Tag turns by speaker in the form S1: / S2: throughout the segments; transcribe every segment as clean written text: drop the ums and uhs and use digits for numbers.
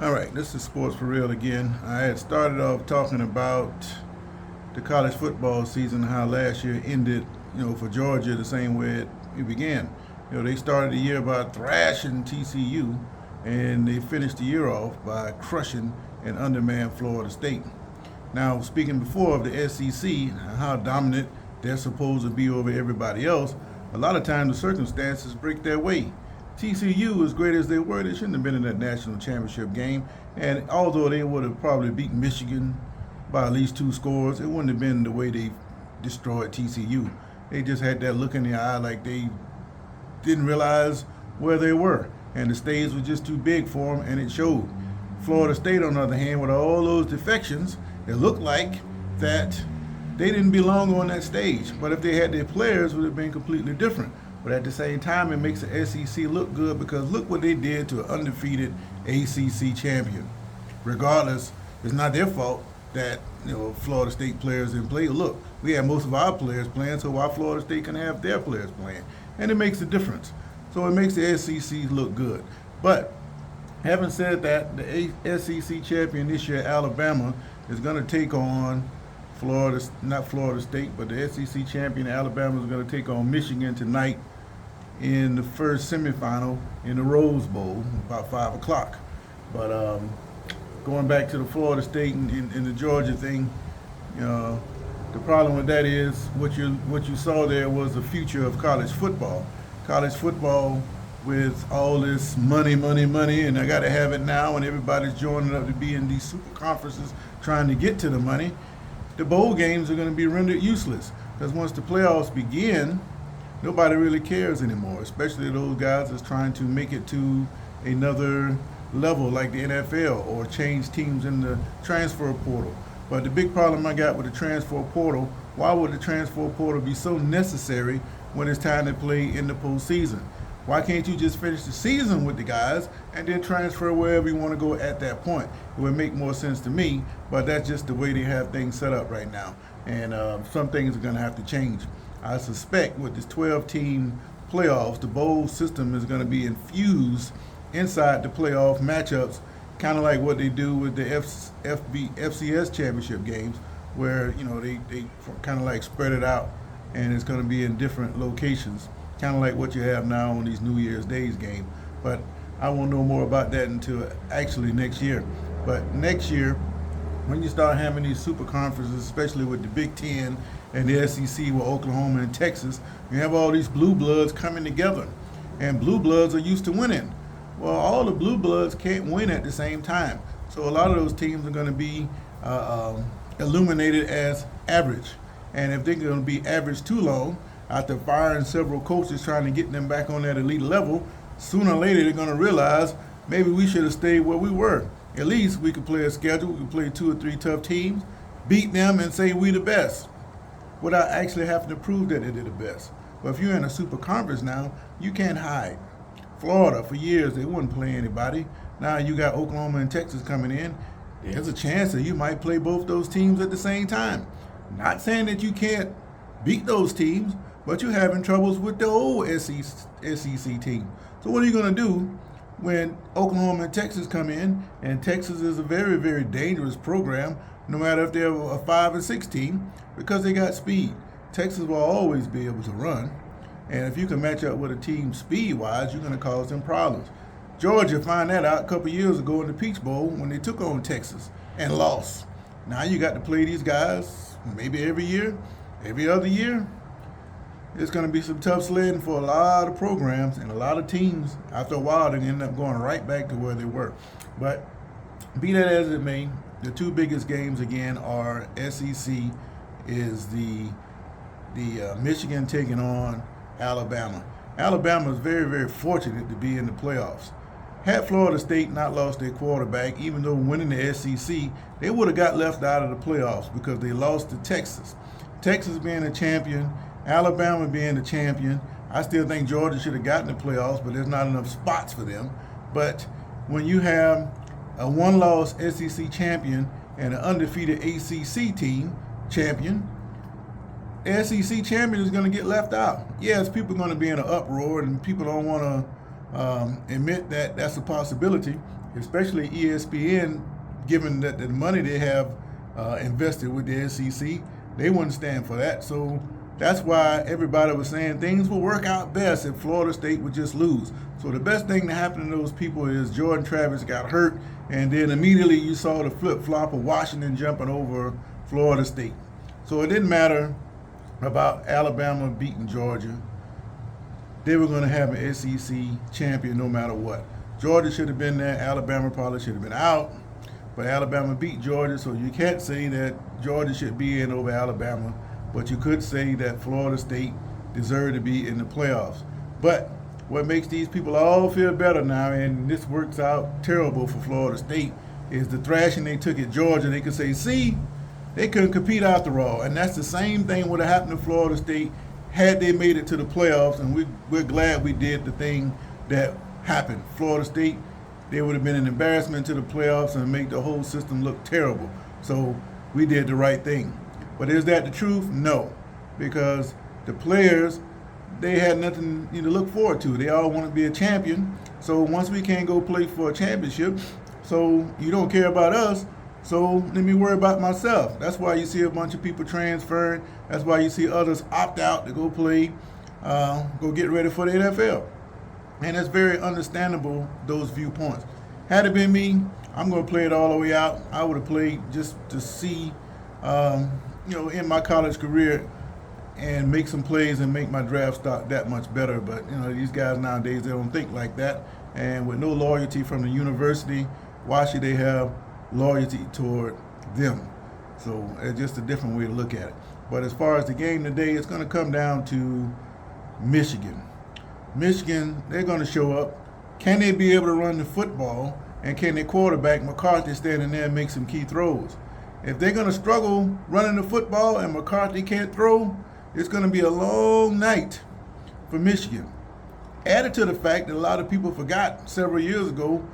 S1: All right, this is Sports for Real again. I had started off talking about the college football season, how last year ended, for Georgia the same way it began. They started the year by thrashing TCU, and they finished the year off by crushing and undermanned Florida State. Now, speaking before of the SEC, how dominant they're supposed to be over everybody else, a lot of times the circumstances break their way. TCU, as great as they were, they shouldn't have been in that national championship game. And although they would have probably beat Michigan by at least 2 scores, it wouldn't have been the way they destroyed TCU. They just had that look in the eye like they didn't realize where they were. And the stage was just too big for them, and it showed. Florida State, on the other hand, with all those defections, it looked like that they didn't belong on that stage. But if they had their players, it would have been completely different. But at the same time, it makes the SEC look good because look what they did to an undefeated ACC champion. Regardless, it's not their fault that Florida State players didn't play. Look, we had most of our players playing, so why Florida State can have their players playing? And it makes a difference. So it makes the SEC look good. But having said that, the SEC champion this year, Alabama, is going to take on not Florida State, but the SEC champion Alabama is going to take on Michigan tonight in the first semifinal in the Rose Bowl, about 5 o'clock. But going back to the Florida State and the Georgia thing, the problem with that is what you saw there was the future of college football. College football with all this money, and I got to have it now, and everybody's joining up to be in these super conferences trying to get to the money. The bowl games are going to be rendered useless because once the playoffs begin, nobody really cares anymore, especially those guys that's trying to make it to another level like the NFL or change teams in the transfer portal. But the big problem I got with the transfer portal, why would the transfer portal be so necessary when it's time to play in the postseason? Why can't you just finish the season with the guys and then transfer wherever you want to go at that point? It would make more sense to me, but that's just the way they have things set up right now. And some things are going to have to change. I suspect with this 12-team playoffs, the bowl system is going to be infused inside the playoff matchups, kind of like what they do with the FCS championship games, where they kind of like spread it out, and it's going to be in different locations, kind of like what you have now on these New Year's Days game. But I won't know more about that until actually next year. But next year, when you start having these super conferences, especially with the Big Ten and the SEC with Oklahoma and Texas, you have all these blue bloods coming together. And blue bloods are used to winning. Well, all the blue bloods can't win at the same time. So a lot of those teams are going to be illuminated as average. And if they're going to be average too long, after firing several coaches trying to get them back on that elite level, sooner or later they're going to realize maybe we should have stayed where we were. At least we could play a schedule, we could play 2 or 3 tough teams, beat them and say we the best, without actually having to prove that they're the best. But if you're in a super conference now, you can't hide. Florida, for years, they wouldn't play anybody. Now you got Oklahoma and Texas coming in. There's a chance that you might play both those teams at the same time. Not saying that you can't beat those teams, but you're having troubles with the old SEC team. So what are you going to do when Oklahoma and Texas come in? And Texas is a very, very dangerous program, no matter if they're a 5 and 6 team, because they got speed. Texas will always be able to run. And if you can match up with a team speed-wise, you're going to cause them problems. Georgia found that out a couple years ago in the Peach Bowl when they took on Texas and lost. Now you got to play these guys maybe every year, every other year. It's going to be some tough sledding for a lot of programs and a lot of teams. After a while, they end up going right back to where they were. But be that as it may, the 2 biggest games again are SEC is the Michigan taking on Alabama. Alabama is very, very fortunate to be in the playoffs. Had Florida State not lost their quarterback, even though winning the SEC, they would have got left out of the playoffs because they lost to Texas. Texas being a champion, Alabama being the champion. I still think Georgia should have gotten the playoffs, but there's not enough spots for them. But when you have a 1-loss SEC champion and an undefeated ACC team champion, the SEC champion is going to get left out. Yes, people are going to be in an uproar, and people don't want to admit that that's a possibility. especially ESPN, given that the money they have invested with the SEC, they wouldn't stand for that. So that's why everybody was saying things will work out best if Florida State would just lose. So the best thing that happened to those people is Jordan Travis got hurt, and then immediately you saw the flip-flop of Washington jumping over Florida State. So it didn't matter about Alabama beating Georgia. They were going to have an SEC champion no matter what. Georgia should have been there. Alabama probably should have been out. But Alabama beat Georgia, so you can't say that Georgia should be in over Alabama. But you could say that Florida State deserved to be in the playoffs. But what makes these people all feel better now, and this works out terrible for Florida State, is the thrashing they took at Georgia. They could say, see, they couldn't compete after all. And that's the same thing would have happened to Florida State had they made it to the playoffs, and we're glad we did the thing that happened. Florida State, they would have been an embarrassment to the playoffs and make the whole system look terrible. So we did the right thing. But is that the truth? No, because the players, they had nothing to look forward to. They all want to be a champion. So once we can't go play for a championship, so you don't care about us, so let me worry about myself. That's why you see a bunch of people transferring. That's why you see others opt out to go play, go get ready for the NFL. And it's very understandable, those viewpoints. Had it been me, I'm going to play it all the way out. I would have played just to see, in my college career and make some plays and make my draft stock that much better. But, these guys nowadays, they don't think like that. And with no loyalty from the university, why should they have loyalty toward them? So it's just a different way to look at it. But as far as the game today, it's going to come down to Michigan. Michigan, they're going to show up. Can they be able to run the football? And can their quarterback, McCarthy, stand in there and make some key throws? If they're going to struggle running the football and McCarthy can't throw, it's going to be a long night for Michigan. Added to the fact that a lot of people forgot several years ago,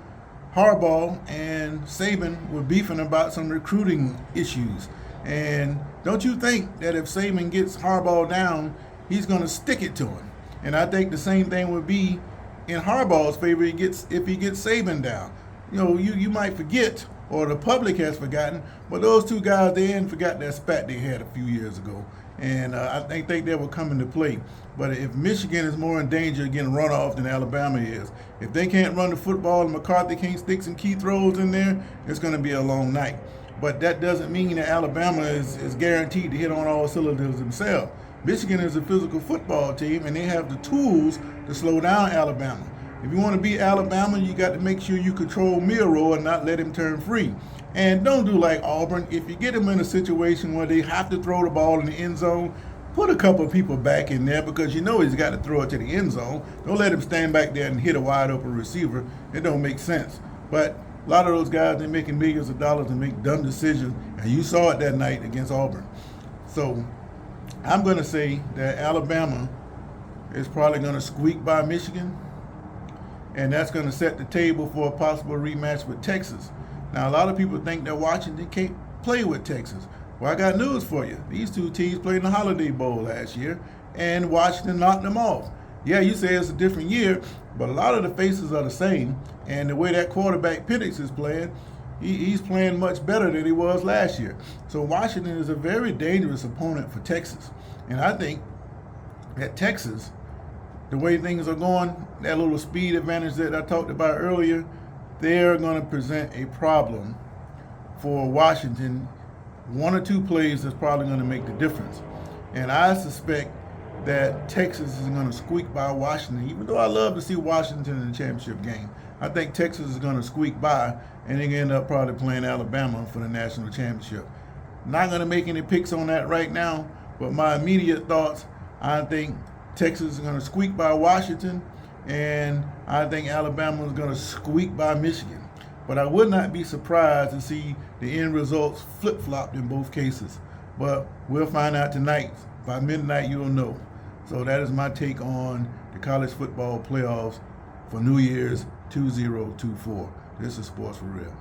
S1: Harbaugh and Saban were beefing about some recruiting issues. And don't you think that if Saban gets Harbaugh down, he's going to stick it to him? And I think the same thing would be in Harbaugh's favor if he gets Saban down. You might forget, or the public has forgotten, but those two guys, they hadn't forgot that spat they had a few years ago. And I think they will come into play. But if Michigan is more in danger of getting run off than Alabama is, if they can't run the football and McCarthy can't stick some key throws in there, it's going to be a long night. But that doesn't mean that Alabama is guaranteed to hit on all cylinders themselves. Michigan is a physical football team, and they have the tools to slow down Alabama. If you want to beat Alabama, you got to make sure you control Milroe and not let him turn free. And don't do like Auburn. If you get them in a situation where they have to throw the ball in the end zone, put a couple of people back in there because he's got to throw it to the end zone. Don't let him stand back there and hit a wide open receiver. It don't make sense. But a lot of those guys, they're making millions of dollars and make dumb decisions, and you saw it that night against Auburn. So I'm going to say that Alabama is probably going to squeak by Michigan, and that's going to set the table for a possible rematch with Texas. Now, a lot of people think that Washington can't play with Texas. Well, I got news for you. These two teams played in the Holiday Bowl last year, and Washington knocked them off. Yeah, you say it's a different year, but a lot of the faces are the same, and the way that quarterback Penix is playing, he's playing much better than he was last year. So Washington is a very dangerous opponent for Texas. And I think that Texas, the way things are going, that little speed advantage that I talked about earlier, they're going to present a problem for Washington. One or two plays that's probably going to make the difference. And I suspect that Texas is going to squeak by Washington, even though I love to see Washington in the championship game. I think Texas is going to squeak by, and they're going to end up probably playing Alabama for the national championship. Not going to make any picks on that right now, but my immediate thoughts, I think Texas is going to squeak by Washington, and I think Alabama is going to squeak by Michigan. But I would not be surprised to see the end results flip-flopped in both cases. But we'll find out tonight. By midnight, you'll know. So that is my take on the college football playoffs for New Year's 2024. This is Sports for Real.